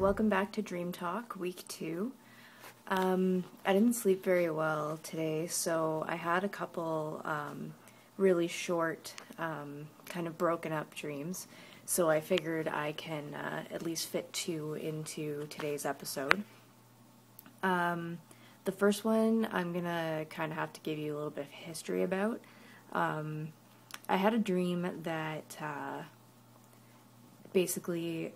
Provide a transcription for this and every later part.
welcome back to Dream Talk, week 2. I didn't sleep very well today, so I had a couple really short, kind of broken up dreams. So I figured I can at least fit 2 into today's episode. The first one I'm gonna kind of have to give you a little bit of history about. I had a dream that basically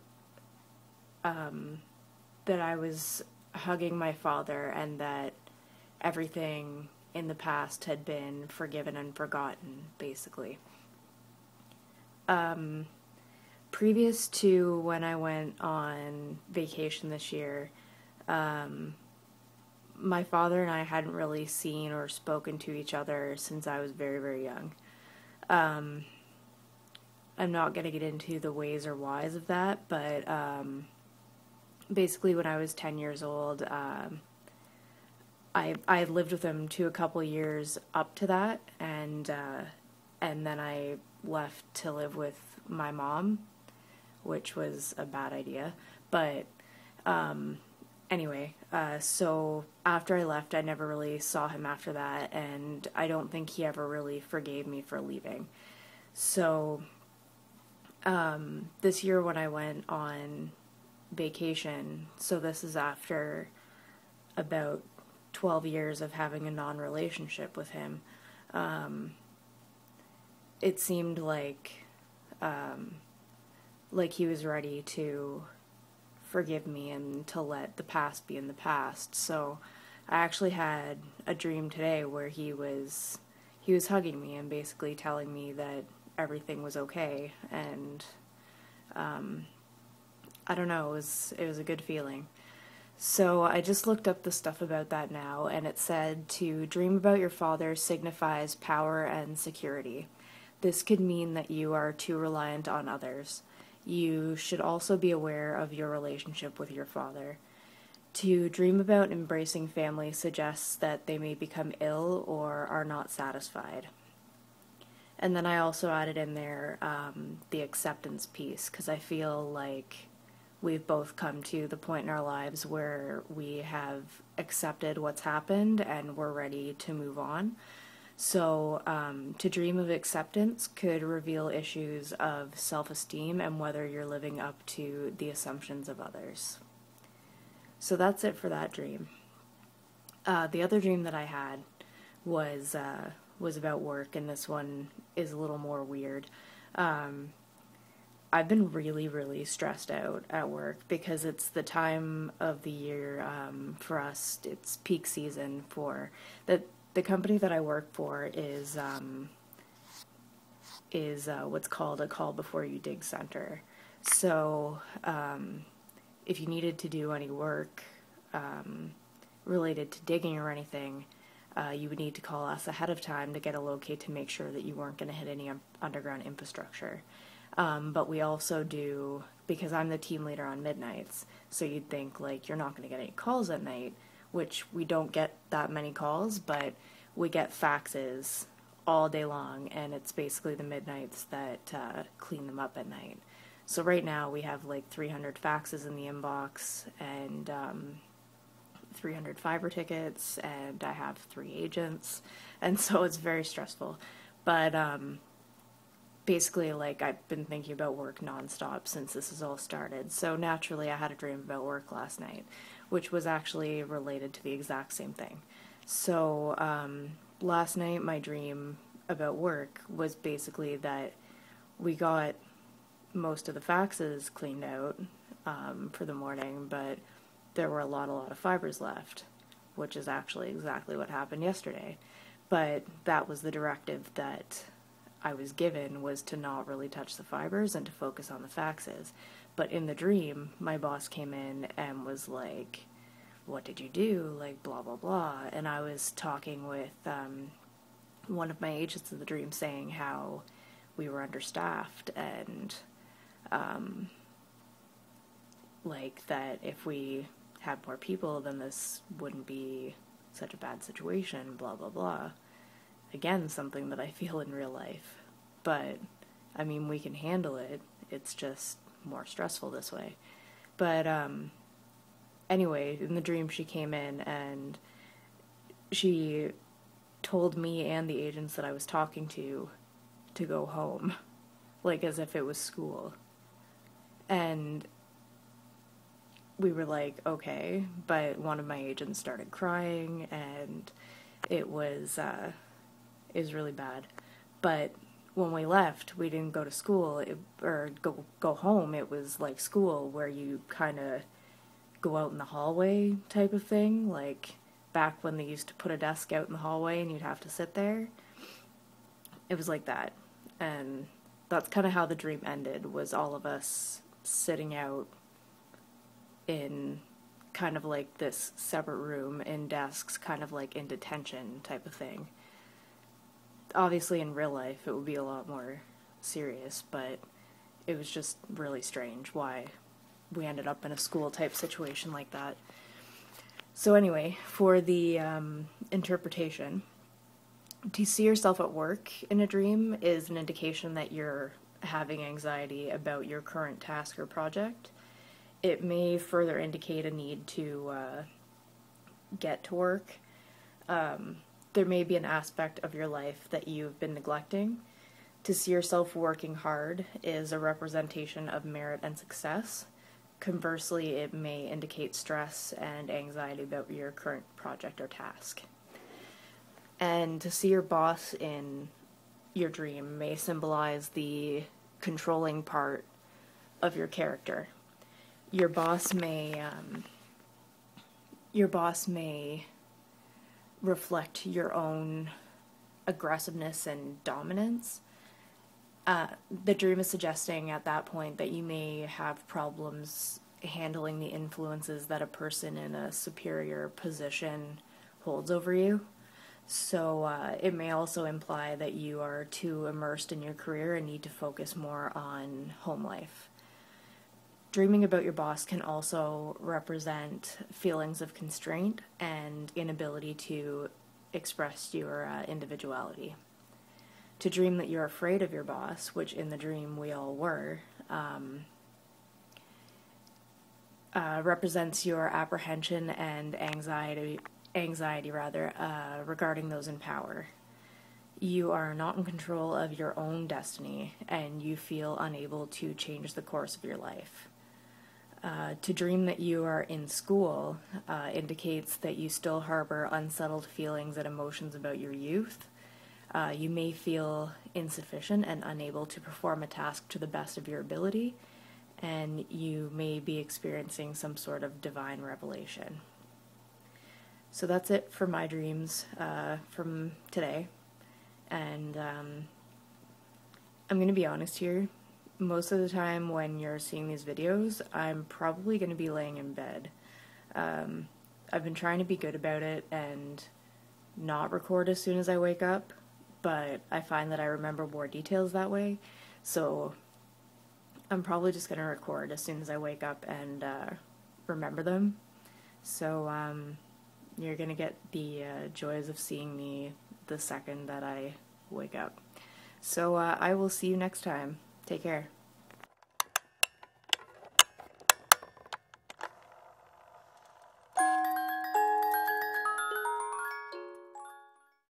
that I was hugging my father and that everything in the past had been forgiven and forgotten, basically. Previous to when I went on vacation this year, my father and I hadn't really seen or spoken to each other since I was very, very young. I'm not going to get into the ways or whys of that, but basically when I was 10 years old, I had lived with him to a couple years up to that, and then I left to live with my mom, which was a bad idea. But anyway, so after I left, I never really saw him after that, and I don't think he ever really forgave me for leaving. So this year when I went on vacation, so this is after about 12 years of having a non-relationship with him, it seemed like he was ready to forgive me and to let the past be in the past. So I actually had a dream today where he was hugging me and basically telling me that everything was okay, and I don't know, it was a good feeling. So I just looked up the stuff about that now, and it said to dream about your father signifies power and security. This could mean that you are too reliant on others. You should also be aware of your relationship with your father. To dream about embracing family suggests that they may become ill or are not satisfied. And then I also added in there the acceptance piece, because I feel like we've both come to the point in our lives where we have accepted what's happened and we're ready to move on. So to dream of acceptance could reveal issues of self-esteem and whether you're living up to the assumptions of others. So that's it for that dream. The other dream that I had was about work, and this one is a little more weird. I've been really, really stressed out at work because it's the time of the year for us. It's peak season for the company that I work for is what's called a call before you dig center. So if you needed to do any work related to digging or anything, you would need to call us ahead of time to get a locate to make sure that you weren't going to hit any underground infrastructure. But we also do, because I'm the team leader on midnights, so you'd think like you're not going to get any calls at night, which we don't get that many calls, but we get faxes all day long, and it's basically the midnights that clean them up at night. So right now we have like 300 faxes in the inbox, and 300 fiber tickets, and I have 3 agents, and so it's very stressful. But basically, like, I've been thinking about work nonstop since this has all started. So naturally, I had a dream about work last night, which was actually related to the exact same thing. So last night, my dream about work was basically that we got most of the faxes cleaned out for the morning, but there were a lot of fibers left, which is actually exactly what happened yesterday. But that was the directive that I was given, was to not really touch the fibers and to focus on the faxes. But in the dream, my boss came in and was like, what did you do? Like, blah, blah, blah. And I was talking with one of my agents in the dream saying how we were understaffed and like that if we had more people, then this wouldn't be such a bad situation, blah, blah, blah. Again, something that I feel in real life. But, I mean, we can handle it. It's just more stressful this way. But Anyway, in the dream she came in and she told me and the agents that I was talking to go home, like as if it was school. And we were like, okay, but one of my agents started crying, and it was really bad. But when we left, we didn't go to school or go home. It was like school, where you kind of go out in the hallway type of thing, like back when they used to put a desk out in the hallway and you'd have to sit there. It was like that. And that's kind of how the dream ended, was all of us sitting out in kind of like this separate room in desks, kind of like in detention type of thing. Obviously in real life it would be a lot more serious, but it was just really strange why we ended up in a school type situation like that. So anyway, for the interpretation, to see yourself at work in a dream is an indication that you're having anxiety about your current task or project. It may further indicate a need to get to work. There may be an aspect of your life that you've been neglecting. To see yourself working hard is a representation of merit and success. Conversely, it may indicate stress and anxiety about your current project or task. And to see your boss in your dream may symbolize the controlling part of your character. Your boss may reflect your own aggressiveness and dominance. The dream is suggesting at that point that you may have problems handling the influences that a person in a superior position holds over you. So it may also imply that you are too immersed in your career and need to focus more on home life. Dreaming about your boss can also represent feelings of constraint and inability to express your individuality. To dream that you're afraid of your boss, which in the dream we all were, represents your apprehension and anxiety regarding those in power. You are not in control of your own destiny, and you feel unable to change the course of your life. To dream that you are in school indicates that you still harbor unsettled feelings and emotions about your youth. You may feel insufficient and unable to perform a task to the best of your ability, and you may be experiencing some sort of divine revelation. So that's it for my dreams from today. And I'm going to be honest here. Most of the time when you're seeing these videos, I'm probably going to be laying in bed. I've been trying to be good about it and not record as soon as I wake up, but I find that I remember more details that way, so I'm probably just going to record as soon as I wake up and remember them. So you're going to get the joys of seeing me the second that I wake up. So I will see you next time. Take care.